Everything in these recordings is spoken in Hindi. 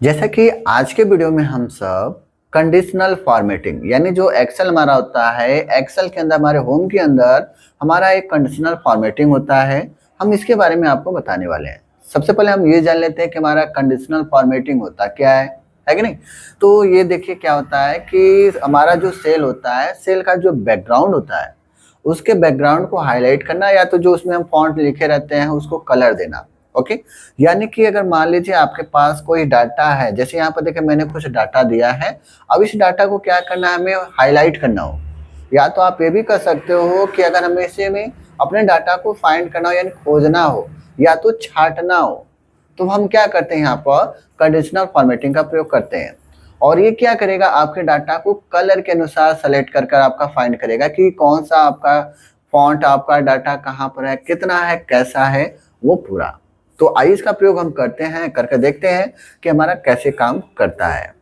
जैसा कि आज के वीडियो में हम सब कंडीशनल फॉर्मेटिंग यानी जो एक्सेल हमारा होता है, एक्सेल के अंदर हमारे होम के अंदर हमारा एक कंडीशनल फॉर्मेटिंग होता है, हम इसके बारे में आपको बताने वाले हैं। सबसे पहले हम ये जान लेते हैं कि हमारा कंडीशनल फॉर्मेटिंग होता क्या है कि नहीं। तो ये देखिए क्या होता है कि हमारा जो सेल होता है, सेल का जो बैकग्राउंड होता है उसके बैकग्राउंड को हाईलाइट करना, या तो जो उसमें हम फॉन्ट लिखे रहते हैं उसको कलर देना। ओके, यानी कि अगर मान लीजिए आपके पास कोई डाटा है, जैसे यहाँ पर देखिए मैंने कुछ डाटा दिया है, अब इस डाटा को क्या करना है, हमें हाईलाइट करना हो। या तो आप ये भी कर सकते हो कि अगर हमें इसे में अपने डाटा को फाइंड करना हो यानी खोजना हो या तो छांटना हो, तो हम क्या करते हैं, यहाँ पर कंडीशनल फॉर्मेटिंग का प्रयोग करते हैं। और ये क्या करेगा, आपके डाटा को कलर के अनुसार सेलेक्ट कर आपका फाइंड करेगा कि कौन सा आपका फॉन्ट, आपका डाटा कहाँ पर है, कितना है, कैसा है, वो पूरा। तो आइए इसका प्रयोग हम करते हैं, करके देखते हैं कि हमारा कैसे काम करता है।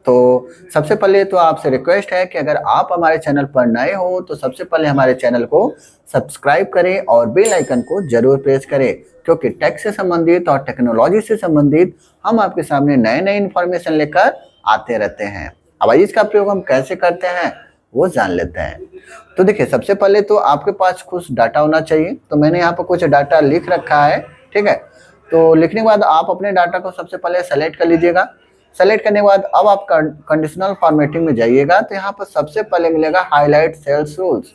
तो सबसे पहले तो आपसे रिक्वेस्ट है कि अगर आप हमारे चैनल पर नए हो तो सबसे पहले हमारे चैनल को सब्सक्राइब करें और बेल आइकन को जरूर प्रेस करें, क्योंकि टेक से संबंधित और टेक्नोलॉजी से संबंधित हम आपके सामने नए नए इन्फॉर्मेशन लेकर आते रहते हैं। अब आइए इसका प्रयोग हम कैसे करते हैं वो जान लेते हैं। तो देखिए, सबसे पहले तो आपके पास कुछ डाटा होना चाहिए। तो मैंने यहाँ पर कुछ डाटा लिख रखा है, ठीक है। तो लिखने के बाद आप अपने डाटा को सबसे पहले सेलेक्ट कर लीजिएगा। सेलेक्ट करने के बाद अब आप कंडीशनल फॉर्मेटिंग में जाइएगा, तो यहाँ पर सबसे पहले मिलेगा हाईलाइट सेल्स रूल्स,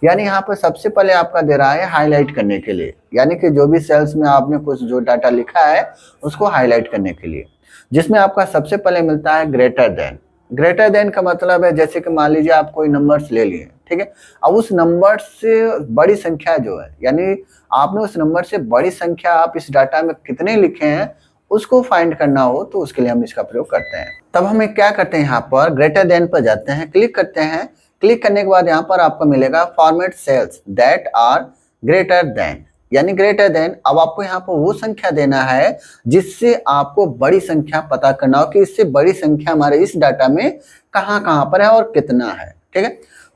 यानी यहाँ पर सबसे पहले आपका दे रहा है हाईलाइट करने के लिए, यानी कि जो भी सेल्स में आपने कुछ जो डाटा लिखा है उसको हाईलाइट करने के लिए, जिसमें आपका सबसे पहले मिलता है ग्रेटर देन। ग्रेटर देन का मतलब है जैसे कि मान लीजिए आप कोई नंबर्स ले लिए, ठीक है। अब उस नंबर से बड़ी संख्या जो है, यानी आपने उस नंबर से बड़ी संख्या आप इस डाटा में कितने लिखे हैं उसको फाइंड करना हो, तो उसके लिए हम इसका प्रयोग करते हैं। तब हमें क्या करते हैं, यहाँ पर ग्रेटर देन पर जाते हैं, क्लिक करते हैं। क्लिक करने के बाद यहाँ पर आपको मिलेगा format cells that are greater than, यानी ग्रेटर देन। अब आपको यहाँ पर वो संख्या देना है जिससे आपको बड़ी संख्या पता करना हो कि इससे बड़ी संख्या हमारे इस डाटा में कहाँ पर है और कितना है, ठीक है।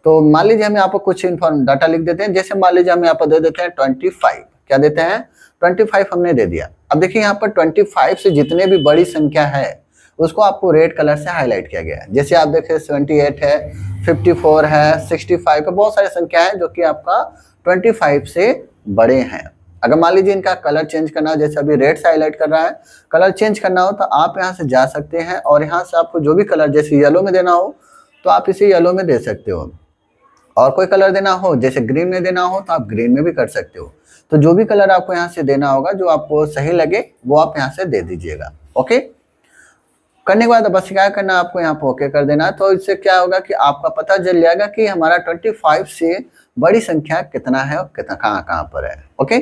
तो मान लीजिए हम यहाँ पर कुछ डाटा लिख देते हैं, जैसे मान लीजिए हम यहाँ पर दे देते हैं 25, क्या देते हैं 25 हमने दे दिया। अब देखिए यहाँ पर 25 से जितने भी बड़ी संख्या है उसको आपको रेड कलर से हाईलाइट किया गया है। जैसे आप देखें 78 है, 54 है, 65 का, बहुत सारी संख्या है जो कि आपका 25 से बड़े हैं। अगर मान लीजिए इनका कलर चेंज करना हो, जैसे अभी रेड से हाईलाइट कर रहा है, कलर चेंज करना हो तो आप यहाँ से जा सकते हैं और यहाँ से आपको जो भी कलर, जैसे येलो में देना हो तो आप इसे येलो में दे सकते हो, और कोई कलर देना हो जैसे ग्रीन में देना हो तो आप ग्रीन में भी कर सकते हो। तो जो भी कलर आपको यहाँ से देना होगा, जो आपको सही लगे वो आप यहाँ से दे दीजिएगा। ओके, करने के बाद बस क्या करना, आपको यहाँ पर ओके कर देना। तो इससे क्या होगा कि आपका पता चल जाएगा कि हमारा 25 से बड़ी संख्या कितना है और कितना कहाँ पर है। ओके,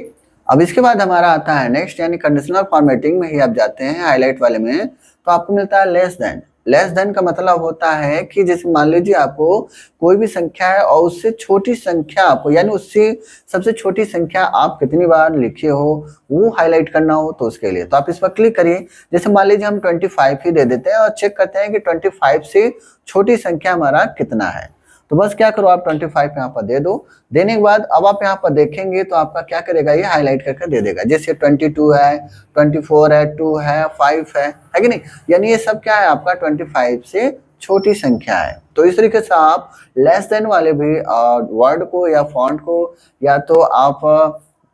अब इसके बाद हमारा आता है नेक्स्ट, यानी कंडीशनल फॉर्मेटिंग में ही आप जाते हैं हाईलाइट वाले में, तो आपको मिलता है लेस देन। लेस देन का मतलब होता है कि जैसे मान लीजिए आपको कोई भी संख्या है और उससे छोटी संख्या आपको, यानी उससे सबसे छोटी संख्या आप कितनी बार लिखे हो वो हाईलाइट करना हो, तो उसके लिए तो आप इस पर क्लिक करिए। जैसे मान लीजिए हम 25 ही दे देते हैं और चेक करते हैं कि 25 से छोटी संख्या हमारा कितना है। तो बस क्या करो, आप 25 यहाँ पर दे दो। देने के बाद अब आप यहाँ पर देखेंगे तो आपका क्या करेगा, ये हाईलाइट करके दे देगा। जैसे 22 है, 24 है, 2 है, 5 है कि नहीं, यानी ये सब क्या है आपका 25 से छोटी संख्या है। तो इस तरीके से आप लेस देन वाले भी वर्ड को या फॉन्ट को या तो आप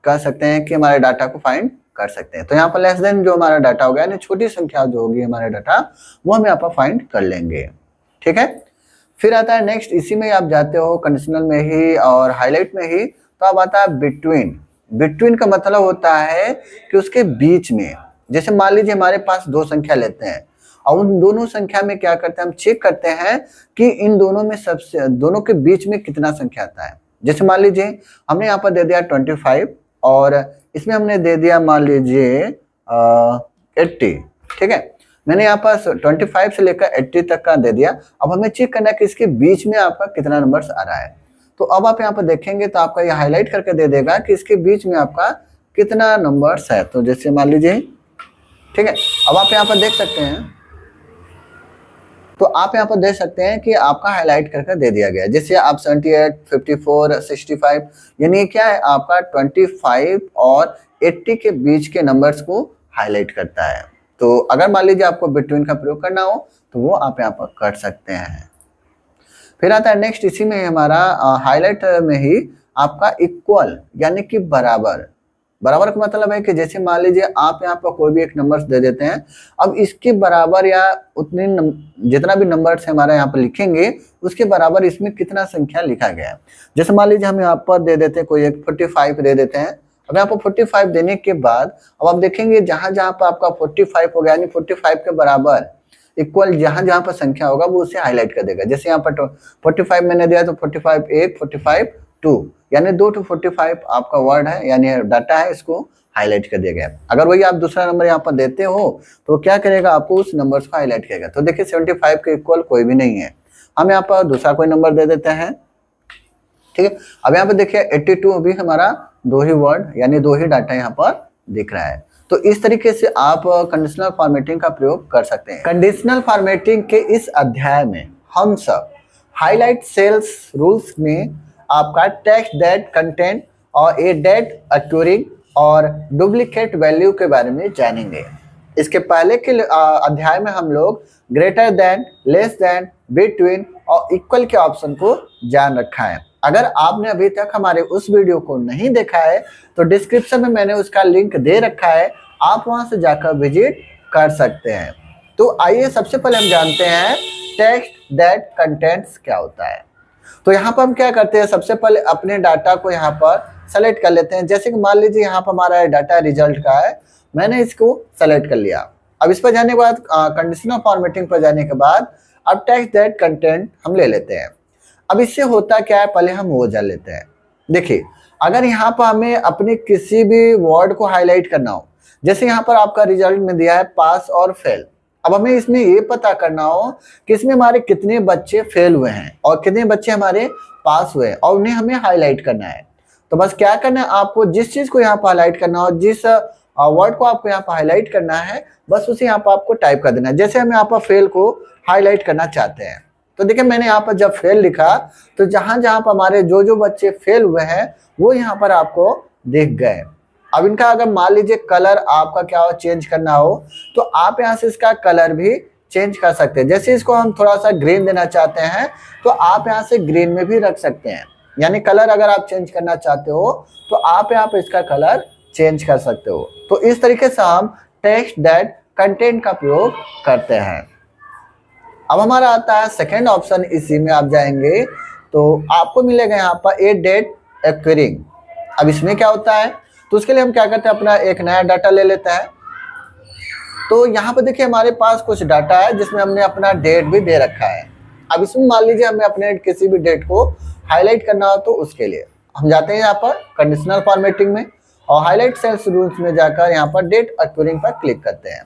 कह सकते हैं कि हमारे डाटा को फाइंड कर सकते हैं। तो यहाँ पर लेस देन जो हमारा डाटा होगा, यानी छोटी संख्या जो होगी हमारा डाटा, वो हम यहाँ पर फाइंड कर लेंगे, ठीक है। फिर आता है नेक्स्ट, इसी में आप जाते हो कंडीशनल में ही और हाईलाइट में ही, तो अब आता है बिटवीन। बिटवीन का मतलब होता है कि उसके बीच में, जैसे मान लीजिए हमारे पास दो संख्या लेते हैं और उन दोनों संख्या में क्या करते हैं, हम चेक करते हैं कि इन दोनों में सबसे, दोनों के बीच में कितना संख्या आता है। जैसे मान लीजिए हमने यहाँ पर दे दिया 25 और इसमें हमने दे दिया मान लीजिए 80, ठीक है। मैंने यहाँ पर 25 से लेकर 80 तक का दे दिया। अब हमें चेक करना है कि इसके बीच में आपका कितना नंबर्स आ रहा है। तो अब आप यहाँ पर देखेंगे तो आपका ये हाईलाइट करके दे देगा कि इसके बीच में आपका कितना नंबर्स है। तो जैसे मान लीजिए, ठीक है, अब आप यहाँ पर देख सकते हैं, तो आप यहाँ पर देख सकते हैं कि आपका हाईलाइट करके दे दिया गया। जैसे आप 78, 54, 65, यानी क्या है आपका 25 और 80 के बीच के नंबर्स को हाईलाइट करता है। तो अगर मान लीजिए आपको बिटवीन का प्रयोग करना हो तो वो आप यहाँ पर कर सकते हैं। फिर आता है नेक्स्ट, इसी में हमारा हाईलाइट में ही आपका इक्वल यानी कि बराबर। बराबर का मतलब है कि जैसे मान लीजिए आप यहाँ पर कोई भी एक नंबर दे देते हैं, अब इसके बराबर या उतने जितना भी नंबर्स हमारा यहाँ पर लिखेंगे उसके बराबर इसमें कितना संख्या लिखा गया है। जैसे मान लीजिए हम यहाँ पर दे देते हैं कोई एक 45 दे देते हैं। अब यहाँ पर 45 देने के बाद अब आप देखेंगे जहां जहां पर आपका 45 हो गया यानी 45 के बराबर इक्वल जहां जहां पर संख्या होगा वो उसे हाईलाइट कर देगा। जैसे यहाँ पर 45 मैंने दिया तो 45 1 45 2 यानी 2 to 45 आपका वर्ड है यानी डाटा है, इसको हाईलाइट कर दिया गया। अगर वही आप दूसरा नंबर यहाँ पर देते हो तो क्या करेगा, आपको उस नंबर्स को हाईलाइट करेगा। तो देखिए 75 के इक्वल कोई भी नहीं है, हम यहाँ पर दूसरा कोई नंबर दे देते हैं। ठीक है, अब यहाँ पे देखिए 82 भी हमारा 2 ही वर्ड यानी 2 ही डाटा यहाँ पर दिख रहा है। तो इस तरीके से आप कंडीशनल फॉर्मेटिंग का प्रयोग कर सकते हैं। कंडीशनल फॉर्मेटिंग के इस अध्याय में हम सब हाईलाइट सेल्स रूल्स में आपका टेक्स्ट दैट कंटेंट और ए डेट अक्यूरिंग और डुप्लीकेट वैल्यू के बारे में जानेंगे। इसके पहले के अध्याय में हम लोग greater than, less than, between और इक्वल के ऑप्शन को जान रखा है। अगर आपने अभी तक हमारे उस वीडियो को नहीं देखा है तो डिस्क्रिप्शन में मैंने उसका लिंक दे रखा है, आप वहां से जाकर विजिट कर सकते हैं। तो आइए सबसे पहले हम जानते हैं टेक्स्ट दैट कंटेंट्स क्या होता है। तो यहाँ पर हम क्या करते हैं, सबसे पहले अपने डाटा को यहाँ पर सेलेक्ट कर लेते हैं। जैसे कि मान लीजिए यहाँ पर हमारा डाटा रिजल्ट का है, मैंने इसको सेलेक्ट कर लिया। अब इस पर जाने के बाद कंडीशनल फॉर्मेटिंग पर जाने के बाद अब टेक्स्ट दैट कंटेंट हम ले लेते हैं। अब इससे होता क्या है, पहले हम वो जान लेते हैं। देखिए अगर यहाँ पर हमें अपने किसी भी वर्ड को हाईलाइट करना हो, जैसे यहाँ पर आपका रिजल्ट में दिया है पास और फेल। अब हमें इसमें ये पता करना हो कि इसमें हमारे कितने बच्चे फेल हुए हैं और कितने बच्चे हमारे पास हुए हैं और उन्हें हमें हाईलाइट करना है। तो बस क्या करना है, आपको जिस चीज को यहाँ पर हाईलाइट करना हो, जिस वर्ड को आपको यहाँ पर हाईलाइट करना है, बस उसे यहाँ पर आपको टाइप कर देना है। जैसे हम यहाँ पर फेल को हाईलाइट करना चाहते हैं तो देखिए मैंने यहाँ पर जब फेल लिखा तो जहां जहां पर हमारे जो जो बच्चे फेल हुए हैं वो यहाँ पर आपको दिख गए। अब इनका अगर मान लीजिए कलर आपका क्या हो चेंज करना हो तो आप यहाँ से इसका कलर भी चेंज कर सकते हैं। जैसे इसको हम थोड़ा सा ग्रीन देना चाहते हैं तो आप यहाँ से ग्रीन में भी रख सकते हैं, यानी कलर अगर आप चेंज करना चाहते हो तो आप यहाँ पे इसका कलर चेंज कर सकते हो। तो इस तरीके से हम टेक्स्ट दैट कंटेंट का प्रयोग करते हैं। अब हमारा आता है सेकेंड ऑप्शन, इसी में आप जाएंगे तो आपको मिलेगा यहाँ पर ए डेट एक्वेरिंग। अब इसमें क्या होता है, तो उसके लिए हम क्या करते हैं, अपना एक नया डाटा ले लेते हैं। तो यहाँ पर देखिए हमारे पास कुछ डाटा है जिसमें हमने अपना डेट भी दे रखा है। अब इसमें मान लीजिए हमें अपने किसी भी डेट को हाईलाइट करना हो तो उसके लिए हम जाते हैं यहाँ पर कंडीशनल फॉर्मेटिंग में और हाईलाइट सेल्स रूल्स में जाकर यहाँ पर डेट एक्वेरिंग पर क्लिक करते हैं।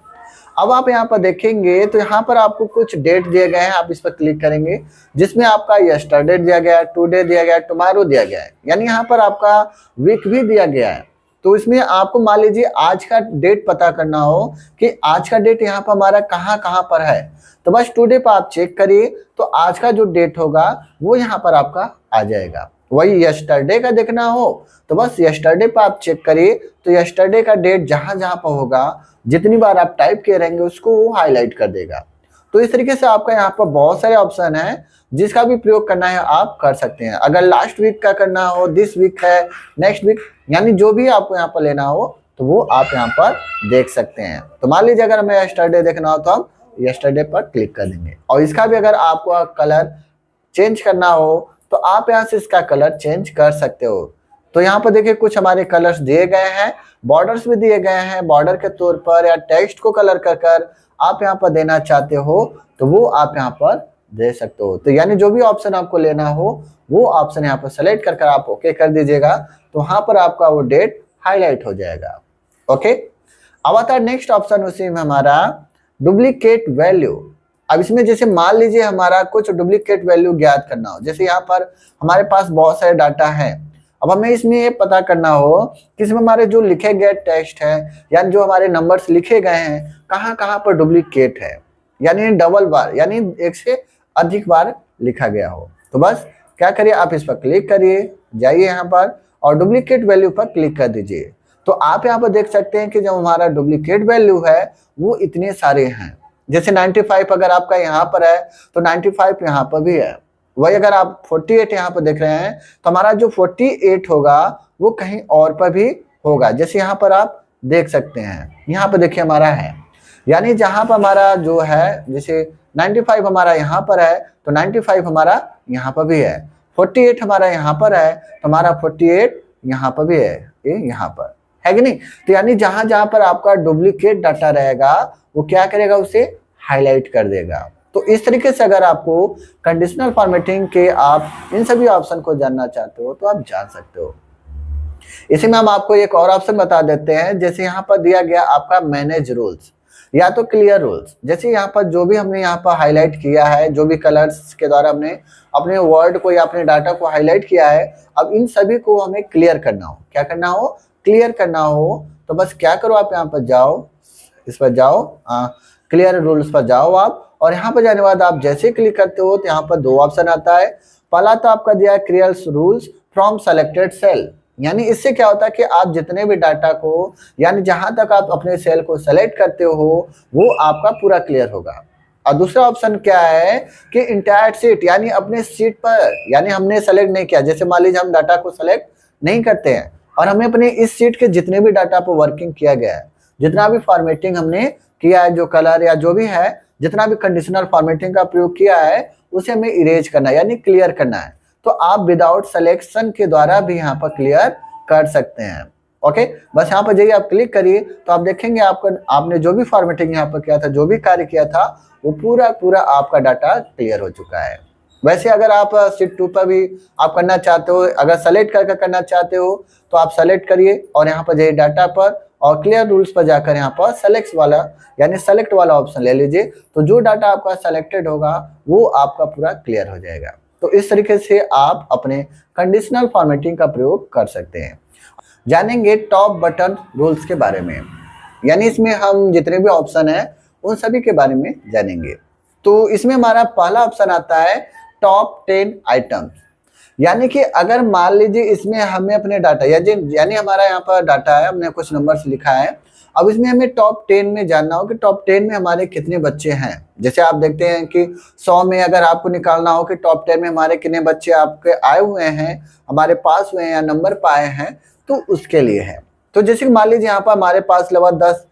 अब आप यहाँ पर देखेंगे तो यहाँ पर आपको कुछ डेट दिए गए हैं, आप इस पर क्लिक करेंगे जिसमें आपका यस्टरडे दिया गया है, टुडे दिया गया है, टुमारो दिया गया है, यानी यहाँ पर आपका वीक भी दिया गया है। तो इसमें आपको मान लीजिए आज का डेट पता करना हो कि आज का डेट यहाँ पर हमारा कहाँ कहाँ पर है, तो बस टुडे पर आप चेक करिए तो आज का जो डेट होगा वो यहाँ पर आपका आ जाएगा। वही यस्टरडे का देखना हो तो बस यस्टरडे पर आप चेक करिए तो यस्टरडे का डेट जहां जहां पर होगा जितनी बार आप टाइप किए रहेंगे उसको वो हाईलाइट कर देगा। तो इस तरीके से आपका यहाँ पर बहुत सारे ऑप्शन है जिसका भी प्रयोग करना है आप कर सकते हैं। अगर लास्ट वीक का करना हो, दिस वीक है, नेक्स्ट वीक, यानी जो भी आपको यहाँ पर लेना हो तो वो आप यहाँ पर देख सकते हैं। तो मान लीजिए अगर हमें यस्टरडे देखना हो तो हम यस्टरडे पर क्लिक कर देंगे और इसका भी अगर आपको कलर चेंज करना हो तो आप यहाँ से इसका कलर चेंज कर सकते हो। तो यहाँ पर देखिए कुछ हमारे कलर्स दिए गए हैं, बॉर्डर्स भी दिए गए हैं। बॉर्डर के तौर पर या टेक्स्ट को कलर कर कर आप यहाँ पर देना चाहते हो तो वो आप यहाँ पर दे सकते हो। तो यानी जो भी ऑप्शन आपको लेना हो वो ऑप्शन यहाँ पर सेलेक्ट कर आप ओके कर दीजिएगा तो वहां पर आपका वो डेट हाईलाइट हो जाएगा। ओके, अब आता है नेक्स्ट ऑप्शन, उसी में हमारा डुप्लीकेट वैल्यू। अब इसमें जैसे मान लीजिए हमारा कुछ डुप्लीकेट वैल्यू ज्ञात करना हो, जैसे यहाँ पर हमारे पास बहुत सारे डाटा है। अब हमें इसमें ये पता करना हो कि इसमें हमारे जो लिखे गए टेक्स्ट है यानी जो हमारे नंबर्स लिखे गए हैं कहाँ कहाँ पर डुप्लीकेट है, यानी डबल बार यानी एक से अधिक बार लिखा गया हो। तो बस क्या करिए, आप इस पर क्लिक करिए, जाइए यहाँ पर और डुप्लीकेट वैल्यू पर क्लिक कर दीजिए। तो आप यहाँ पर देख सकते हैं कि जो हमारा डुप्लीकेट वैल्यू है वो इतने सारे हैं। जैसे 95 अगर आपका यहाँ पर है तो 95 यहाँ पर भी है। वही अगर आप 48 यहाँ पर देख रहे हैं तो हमारा जो 48 होगा वो कहीं और पर भी होगा। जैसे यहाँ पर आप देख सकते हैं, यहाँ पर देखिए हमारा है, यानी जहाँ पर हमारा जो है, जैसे 95 हमारा यहाँ पर है तो 95 हमारा यहाँ पर भी है, 48 हमारा यहाँ पर है तो हमारा 48 यहाँ पर भी है, ये यहाँ पर है कि नहीं। तो यानी जहां जहां पर आपका डुप्लीकेट डाटा रहेगा वो क्या करेगा, उसे हाईलाइट कर देगा। तो इस तरीके से अगर आपको कंडीशनल फॉर्मेटिंग के आप इन सभी ऑप्शन को जानना चाहते हो तो आप जान सकते हो। इसी में हम आपको एक और ऑप्शन बता देते हैं। जैसे यहाँ पर दिया गया आपका मैनेज रूल्स या तो क्लियर रूल्स। जैसे यहाँ पर जो भी हमने यहाँ पर हाईलाइट किया है, जो भी कलर्स के द्वारा हमने अपने वर्ड को या अपने डाटा को हाईलाइट किया है, अब इन सभी को हमें क्लियर करना हो। क्या करना हो, क्लियर करना हो। तो बस क्या करो, आप यहाँ पर जाओ, इस पर जाओ, क्लियर रूल्स पर जाओ आप, और यहाँ पर जाने के बाद आप जैसे क्लिक करते हो तो यहाँ पर दो ऑप्शन आता है। पहला तो आपका दिया है clear rules from selected cell, यानी इससे क्या होता है कि आप जितने भी डाटा को, यानी जहां तक आप अपने सेल को सेलेक्ट करते हो वो आपका पूरा क्लियर होगा। और दूसरा ऑप्शन क्या है कि इंटायर सीट, यानी अपने सीट पर, यानी हमने सेलेक्ट नहीं किया, जैसे मान लीजिए हम डाटा को सेलेक्ट नहीं करते हैं और हमें अपने इस सीट के जितने भी डाटा पर वर्किंग किया गया है, जितना भी फॉर्मेटिंग हमने किया है, जो कलर या जो भी है, जितना भी कंडीशनल फॉर्मेटिंग का प्रयोग किया है उसे हमें इरेज करना है, यानी क्लियर करना है। तो आप विदाउट सिलेक्शन के द्वारा भी यहाँ पर क्लियर कर सकते हैं। ओके, बस यहाँ पर जाइए, आप क्लिक करिए तो आप देखेंगे आपने जो भी फॉर्मेटिंग यहाँ पर किया था, जो भी कार्य किया था, वो पूरा आपका डाटा क्लियर हो चुका है। वैसे अगर आप शीट 2 पर भी आप करना चाहते हो, अगर सेलेक्ट करके करना चाहते हो तो आप सेलेक्ट करिए और यहाँ पर जाइए डाटा पर और क्लियर रूल्स पर जाकर यहाँ पर सेलेक्ट वाला, यानी सेलेक्ट वाला ऑप्शन ले लीजिए। तो जो डाटा आपका सेलेक्टेड होगा वो आपका पूरा क्लियर हो जाएगा। तो इस तरीके से आप अपने कंडीशनल फॉर्मेटिंग का प्रयोग कर सकते हैं। जानेंगे टॉप बटन रूल्स के बारे में, यानी इसमें हम जितने भी ऑप्शन हैं उन सभी के बारे में जानेंगे। तो इसमें हमारा पहला ऑप्शन आता है टॉप 10 आइटम्स, यानी कि अगर मान लीजिए इसमें हमें अपने डाटा, यानी हमारा यहाँ पर डाटा है, हमने कुछ नंबर्स लिखा है, अब इसमें हमें टॉप 10 में जानना हो कि टॉप 10 में हमारे कितने बच्चे हैं। जैसे आप देखते हैं कि 100 में अगर आपको निकालना हो कि टॉप 10 में हमारे कितने बच्चे आपके आए हुए हैं, हमारे पास हुए हैं या नंबर पाए हैं, तो उसके लिए है। तो जैसे कि मान लीजिए यहाँ पर हमारे पास लगभग 10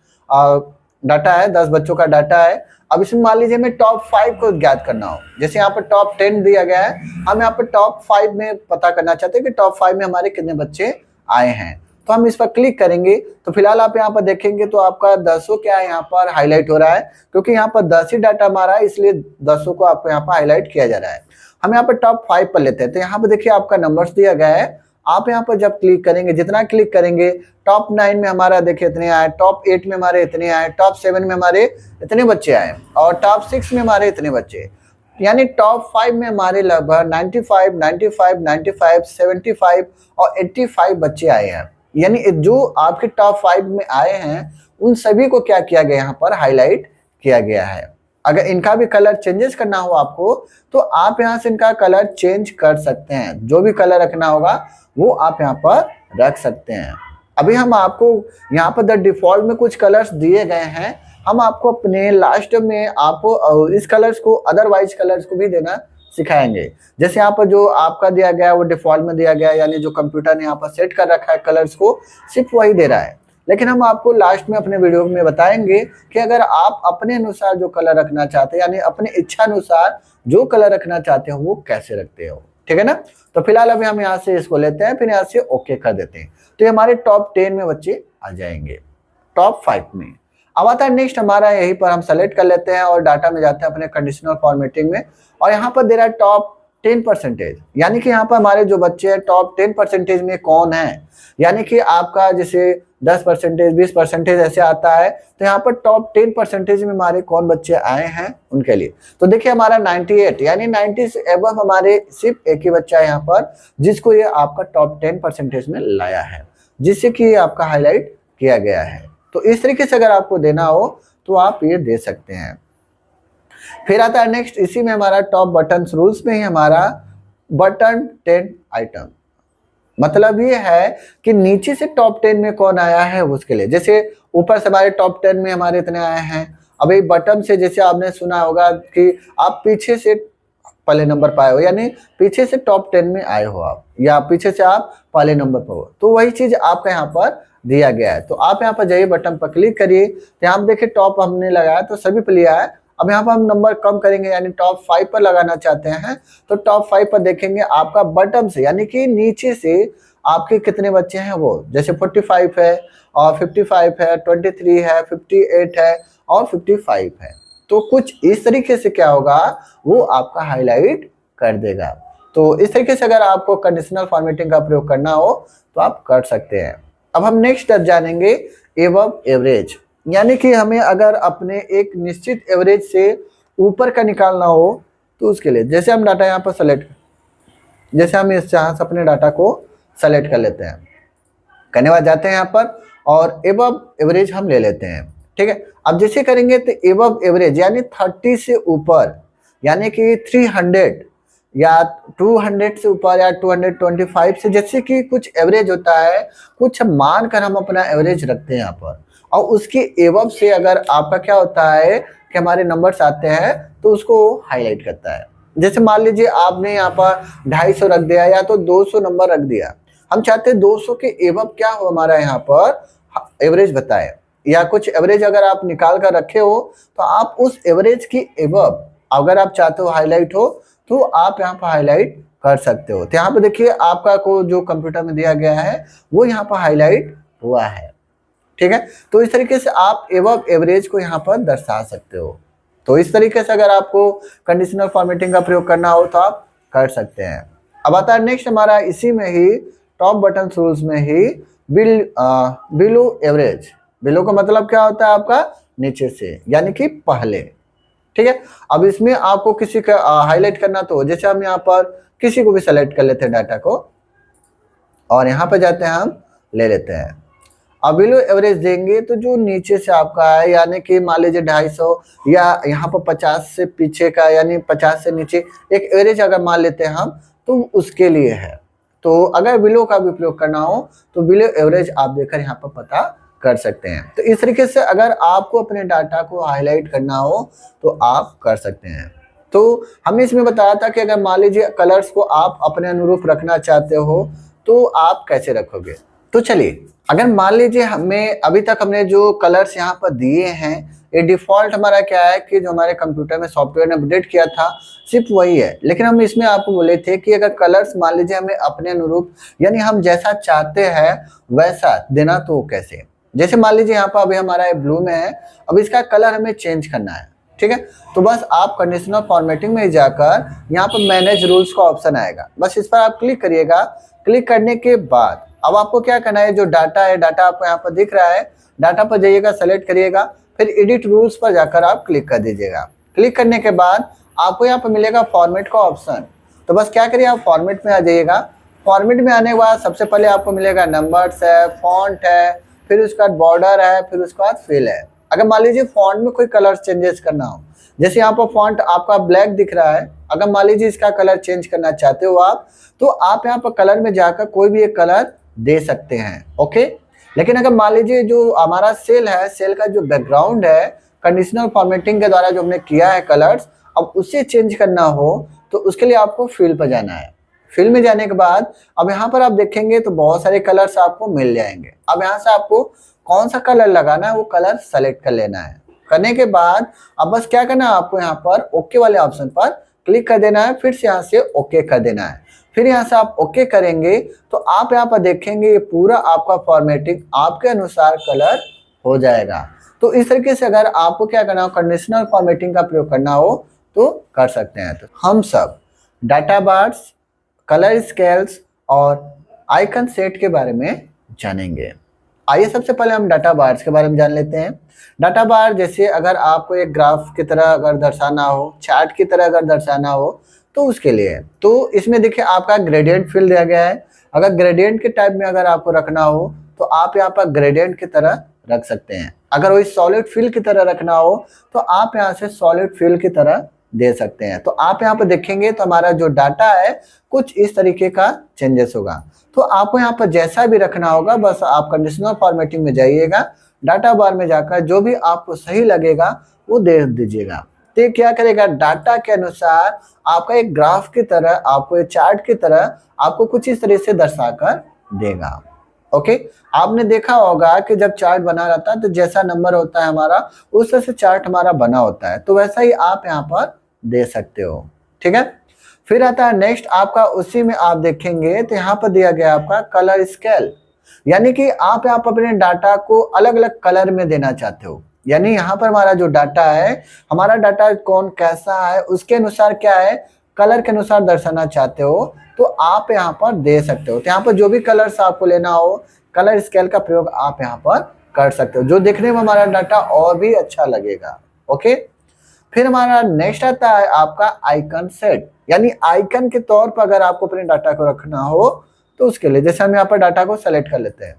डाटा है, 10 बच्चों का डाटा है। अब इसमें मान लीजिए हमें टॉप 5 को ज्ञात करना हो, जैसे यहाँ पर टॉप 10 दिया गया है, हम यहाँ पर टॉप 5 में पता करना चाहते हैं कि टॉप 5 में हमारे कितने बच्चे आए हैं। तो हम इस पर क्लिक करेंगे तो फिलहाल आप यहाँ पर देखेंगे तो आपका 10 क्या है यहाँ पर हाईलाइट हो रहा है, क्योंकि यहाँ पर 10 ही डाटा हमारा है, इसलिए 10 को आपको यहाँ पर हाईलाइट किया जा रहा है। हम यहाँ पर टॉप 5 पर लेते हैं, तो यहाँ पर देखिए आपका नंबर्स दिया गया है। आप यहाँ पर जब क्लिक करेंगे, जितना क्लिक करेंगे, टॉप 9 में हमारा देखिए इतने आए, टॉप 8 में हमारे इतने आए, टॉप 7 में हमारे इतने बच्चे आए और टॉप 6 में हमारे इतने बच्चे, यानी टॉप 5 में हमारे लगभग 95, 95, 95, 75 और 85 बच्चे आए हैं। यानी जो आपके टॉप 5 में आए हैं उन सभी को क्या किया गया, यहाँ पर हाईलाइट किया गया है। अगर इनका भी कलर चेंजेस करना हो आपको तो आप यहाँ से इनका कलर चेंज कर सकते हैं, जो भी कलर रखना होगा वो आप यहाँ पर रख सकते हैं। अभी हम आपको यहाँ पर द डिफॉल्ट में कुछ कलर्स दिए गए हैं, हम आपको अपने लास्ट में आपको इस कलर्स को, अदरवाइज कलर्स को भी देना सिखाएंगे। जैसे यहाँ पर जो आपका दिया गया है वो डिफॉल्ट में दिया गया है, यानी जो कंप्यूटर ने यहाँ पर सेट कर रखा है कलर्स को, सिर्फ वही दे रहा है। लेकिन हम आपको लास्ट में अपने वीडियो में बताएंगे कि अगर आप अपने अनुसार जो कलर रखना चाहते हैं, यानी अपने इच्छा अनुसार जो कलर रखना चाहते हो वो कैसे रखते हो, ठीक है ना। तो फिलहाल अभी हम यहाँ से इसको लेते हैं, फिर यहाँ से ओके कर देते हैं, तो ये हमारे टॉप 10 में बच्चे आ जाएंगे, टॉप 5 में। अब आता है नेक्स्ट हमारा, यहीं पर हम सेलेक्ट कर लेते हैं और डाटा में जाते हैं अपने कंडीशनल फॉर्मेटिंग में, और यहाँ पर दे रहा है टॉप 10%, यानी कि यहाँ पर हमारे जो बच्चे हैं टॉप 10% में कौन है, यानी कि आपका जैसे 10%, 20% ऐसे आता है, तो यहाँ पर टॉप 10% में हमारे कौन बच्चे आए हैं उनके लिए। तो देखिए हमारा 98, यानी 90 से एबव हमारे सिर्फ एक ही बच्चा है यहाँ पर, जिसको ये आपका टॉप 10% में लाया है, जिससे कि ये आपका हाईलाइट किया गया है। तो इस तरीके से अगर आपको देना हो तो आप ये दे सकते हैं। फिर आता है नेक्स्ट, इसी में हमारा टॉप बटन रूल्स में ही हमारा बटन 10 आइटम, मतलब ये है कि नीचे से टॉप 10 में कौन आया है उसके लिए। जैसे ऊपर से हमारे टॉप 10 में हमारे इतने आए हैं, अभी बटन से जैसे आपने सुना होगा कि आप पीछे से पहले नंबर पर आए हो, यानी पीछे से टॉप 10 में आए हो आप, या पीछे से आप पहले नंबर पर हो, तो वही चीज आपका यहाँ पर दिया गया है। तो आप यहाँ पर जाइए, बटन पर क्लिक करिए, तो यहाँ पर देखिए टॉप हमने लगाया तो सभी पे लिया है। अब यहाँ पर हम नंबर कम करेंगे, यानी टॉप 5 पर लगाना चाहते हैं, तो टॉप 5 पर देखेंगे आपका बटन से, यानी कि नीचे से आपके कितने बच्चे हैं वो, जैसे 45 है और 55 है, 23 है, 58 है और 55 है। तो कुछ इस तरीके से क्या होगा, वो आपका हाईलाइट कर देगा। तो इस तरीके से अगर आपको कंडीशनल फॉर्मेटिंग का प्रयोग करना हो तो आप कर सकते हैं। अब हम नेक्स्ट स्टेप जानेंगे एबव एवरेज, यानी कि हमें अगर अपने एक निश्चित एवरेज से ऊपर का निकालना हो तो उसके लिए जैसे हम डाटा यहाँ पर सेलेक्ट, जैसे हम इस यहाँ से अपने डाटा को सेलेक्ट कर लेते हैं, करने बाद जाते हैं यहाँ पर और एबव एवरेज हम ले लेते हैं। ठीक है, अब जैसे करेंगे तो एबव एवरेज यानी 30 से ऊपर, यानी कि 300 या 200 से ऊपर या 225 से, जैसे कि कुछ एवरेज होता है, कुछ मान कर हम अपना एवरेज रखते हैं यहाँ पर, और उसके एबव से अगर आपका क्या होता है कि हमारे नंबर्स आते हैं तो उसको हाईलाइट करता है। जैसे मान लीजिए आपने यहाँ पर 250 रख दिया या तो 200 नंबर रख दिया, हम चाहते हैं 200 के एबव क्या हो हमारा यहाँ पर एवरेज बताए, या कुछ एवरेज अगर आप निकाल कर रखे हो तो आप उस एवरेज की एबव अगर आप चाहते हो हाईलाइट हो तो आप यहाँ पर हाईलाइट कर सकते हो। तो यहाँ पे देखिए आपका को जो कंप्यूटर में दिया गया है वो यहाँ पर हाईलाइट हुआ है। ठीक है, तो इस तरीके से आप एबव एवरेज को यहाँ पर दर्शा सकते हो। तो इस तरीके से अगर आपको कंडीशनल फॉर्मेटिंग का प्रयोग करना हो तो आप कर सकते हैं। अब आता है नेक्स्ट हमारा इसी में ही टॉप बटन रूल्स में ही बिलो एवरेज। बिलो का मतलब क्या होता है आपका नीचे से, यानी कि पहले। ठीक है, अब इसमें आपको किसी का हाईलाइट करना तो जैसे हम यहाँ पर किसी को भी सेलेक्ट कर लेते हैं डाटा को, और यहाँ पर जाते हैं हम ले लेते हैं। अब बिलो एवरेज देंगे तो जो नीचे से आपका है, यानी कि मान लीजिए 250 या यहाँ पर 50 से पीछे का, यानी 50 से नीचे एक एवरेज अगर मान लेते हैं हम, तो उसके लिए है। तो अगर बिलो का भी प्रयोग करना हो तो बिलो एवरेज आप देखकर यहाँ पर पता कर सकते हैं। तो इस तरीके से अगर आपको अपने डाटा को हाईलाइट करना हो तो आप कर सकते हैं। तो हमने इसमें बताया था कि अगर मान लीजिए कलर्स को आप अपने अनुरूप रखना चाहते हो तो आप कैसे रखोगे। तो चलिए, अगर मान लीजिए हमें अभी तक हमने जो कलर्स यहाँ पर दिए हैं, ये डिफॉल्ट हमारा क्या है कि जो हमारे कंप्यूटर में सॉफ्टवेयर ने अपडेट किया था सिर्फ वही है। लेकिन हम इसमें आपको बोले थे कि अगर कलर्स मान लीजिए हमें अपने अनुरूप, यानी हम जैसा चाहते हैं वैसा देना, तो कैसे। जैसे मान लीजिए यहाँ पर अभी हमारा ब्लू में है, अब इसका कलर हमें चेंज करना है। ठीक है, तो बस आप कंडीशनल फॉर्मेटिंग में जाकर यहाँ पर मैनेज रूल्स का ऑप्शन आएगा, बस इस पर आप क्लिक करिएगा। क्लिक करने के बाद अब आपको क्या करना है, जो डाटा है, डाटा आपको यहाँ पर दिख रहा है, डाटा पर जाइएगा, सेलेक्ट करिएगा, फिर एडिट रूल्स पर जाकर आप क्लिक कर दीजिएगा। क्लिक करने के बाद आपको यहाँ पर मिलेगा फॉर्मेट का ऑप्शन। तो बस क्या करिए, आप फॉर्मेट में आ जाइएगा। फॉर्मेट में आने के बाद सबसे पहले आपको मिलेगा नंबर्स है, फॉन्ट है, फिर उसके बाद बॉर्डर है, फिर उसके बाद फिल है। अगर मान लीजिए फॉन्ट में कोई कलर चेंजेस करना हो, जैसे यहाँ पर फॉन्ट आपका ब्लैक दिख रहा है, अगर मान लीजिए इसका कलर चेंज करना चाहते हो आप, तो आप यहाँ पर कलर में जाकर कोई भी एक कलर दे सकते हैं। ओके, लेकिन अगर मान लीजिए जो हमारा सेल है, सेल का जो बैकग्राउंड है, कंडीशनल फॉर्मेटिंग के द्वारा जो हमने किया है कलर्स, अब उसे चेंज करना हो तो उसके लिए आपको फिल पर जाना है। फिल में जाने के बाद अब यहाँ पर आप देखेंगे तो बहुत सारे कलर्स आपको मिल जाएंगे। अब यहाँ से आपको कौन सा कलर लगाना है वो कलर सेलेक्ट कर लेना है। करने के बाद अब बस क्या करना है, आपको यहाँ पर ओके वाले ऑप्शन पर क्लिक कर देना है, फिर से यहाँ से ओके कर देना है। फिर यहाँ से आप ओके करेंगे तो आप यहाँ पर देखेंगे ये पूरा आपका फॉर्मेटिंग आपके अनुसार कलर हो जाएगा। तो इस तरीके से अगर आपको क्या करना हो, कंडीशनल फॉर्मेटिंग का प्रयोग करना हो तो कर सकते हैं। तो हम सब डाटा बार्स, कलर स्केल्स और आइकन सेट के बारे में जानेंगे। आइए सबसे पहले हम डाटा बार्स के बारे में जान लेते हैं। डाटा बार जैसे अगर आपको एक ग्राफ की तरह अगर दर्शाना हो, चार्ट की तरह अगर दर्शाना हो तो उसके लिए, तो इसमें देखिए आपका ग्रेडियंट फील्ड दिया गया है। अगर ग्रेडियंट के टाइप में अगर आपको रखना हो तो आप यहाँ पर ग्रेडियंट की तरह रख सकते हैं। अगर वही सॉलिड फील्ड की तरह रखना हो तो आप यहाँ से सॉलिड फील्ड की तरह दे सकते हैं। तो आप यहाँ पर देखेंगे तो हमारा जो डाटा है कुछ इस तरीके का चेंजेस होगा। तो आपको यहाँ पर जैसा भी रखना होगा बस आप कंडीशनल फॉर्मेटिंग में जाइएगा, डाटा बार में जाकर जो भी आपको सही लगेगा वो दे दीजिएगा। तो ये क्या करेगा, डाटा के अनुसार आपका एक ग्राफ की तरह, आपको एक चार्ट की तरह आपको कुछ इस तरह से दर्शाकर देगा। ओके, आपने देखा होगा कि जब चार्ट बना रहता है तो जैसा नंबर होता है हमारा उस तरह से चार्ट हमारा बना होता है, तो वैसा ही आप यहाँ पर दे सकते हो। ठीक है, फिर आता है नेक्स्ट आपका, उसी में आप देखेंगे तो यहाँ पर दिया गया आपका कलर स्केल, यानी कि आप यहाँ पर अपने डाटा को अलग अलग कलर में देना चाहते हो। यानी यहाँ पर हमारा जो डाटा है, हमारा डाटा कौन कैसा है उसके अनुसार क्या है, कलर के अनुसार दर्शाना चाहते हो तो आप यहाँ पर दे सकते हो। तो यहाँ पर जो भी कलर्स आपको लेना हो, कलर स्केल का प्रयोग आप यहाँ पर कर सकते हो, जो देखने में हमारा डाटा और भी अच्छा लगेगा। ओके, फिर हमारा नेक्स्ट आता है आपका आइकन सेट, यानी आइकन के तौर पर अगर आपको अपने डाटा को रखना हो तो उसके लिए जैसे हम यहाँ पर डाटा को सेलेक्ट कर लेते हैं,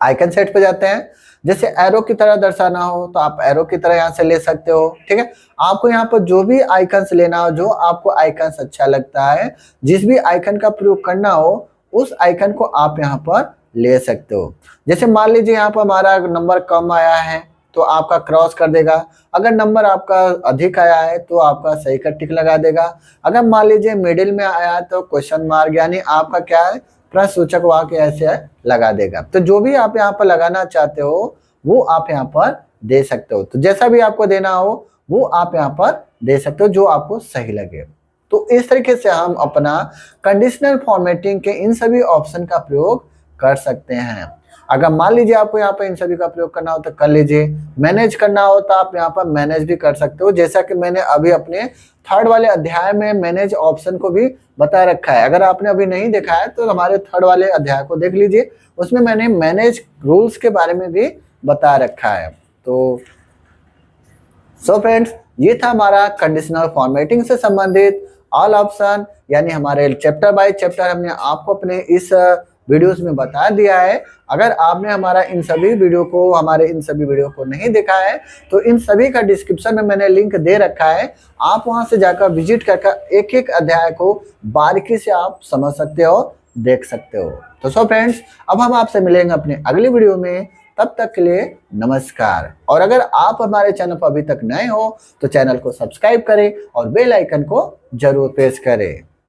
आइकन सेट पे जाते हैं, जैसे एरो की तरह दर्शाना हो तो आप एरो की तरह यहाँ से ले सकते हो। ठीक है, आपको यहाँ पर जो भी आइकन्स लेना हो, जो आपको आइकन्स अच्छा लगता है, जिस भी आइकन का प्रयोग करना हो उस आइकन को आप यहाँ पर ले सकते हो। जैसे मान लीजिए यहाँ पर हमारा नंबर कम आया है तो आपका क्रॉस कर देगा, अगर नंबर आपका अधिक आया है तो आपका सही का टिक लगा देगा, अगर मान लीजिए मिडिल में आया है तो क्वेश्चन मार्क यानी आपका क्या है प्रश्न सूचक वाक्य ऐसे लगा देगा। तो जो भी आप यहाँ पर लगाना चाहते हो वो आप यहाँ पर दे सकते हो। तो जैसा भी आपको देना हो वो आप यहाँ पर दे सकते हो, जो आपको सही लगे। तो इस तरीके से हम अपना कंडीशनल फॉर्मेटिंग के इन सभी ऑप्शन का प्रयोग कर सकते हैं। अगर मान लीजिए आपको यहाँ पर इन सभी का प्रयोग करना हो तो कर लीजिए, मैनेज करना हो तो आप यहाँ पर मैनेज भी कर सकते हो, जैसा कि मैंने अभी अपने थर्ड वाले अध्याय में मैनेज ऑप्शन को भी बता रखा है। अगर आपने अभी नहीं देखा है तो हमारे थर्ड वाले अध्याय को देख लीजिए, उसमें मैंने मैनेज रूल्स के बारे में भी बता रखा है। तो सो फ्रेंड्स, ये था हमारा कंडीशनल फॉर्मेटिंग से संबंधित ऑल ऑप्शन, यानी हमारे चैप्टर बाय चैप्टर हमने आपको अपने इस वीडियोस में बता दिया है। अगर आपने हमारे इन सभी वीडियो को नहीं देखा है तो इन सभी का डिस्क्रिप्शन में मैंने लिंक दे रखा है, आप वहां से जाकर विजिट करके एक एक अध्याय को बारीकी से आप समझ सकते हो, देख सकते हो। तो सो फ्रेंड्स, अब हम आपसे मिलेंगे अपने अगली वीडियो में, तब तक के लिए नमस्कार। और अगर आप हमारे चैनल पर अभी तक नए हो तो चैनल को सब्सक्राइब करें और बेल आइकन को जरूर प्रेस करें।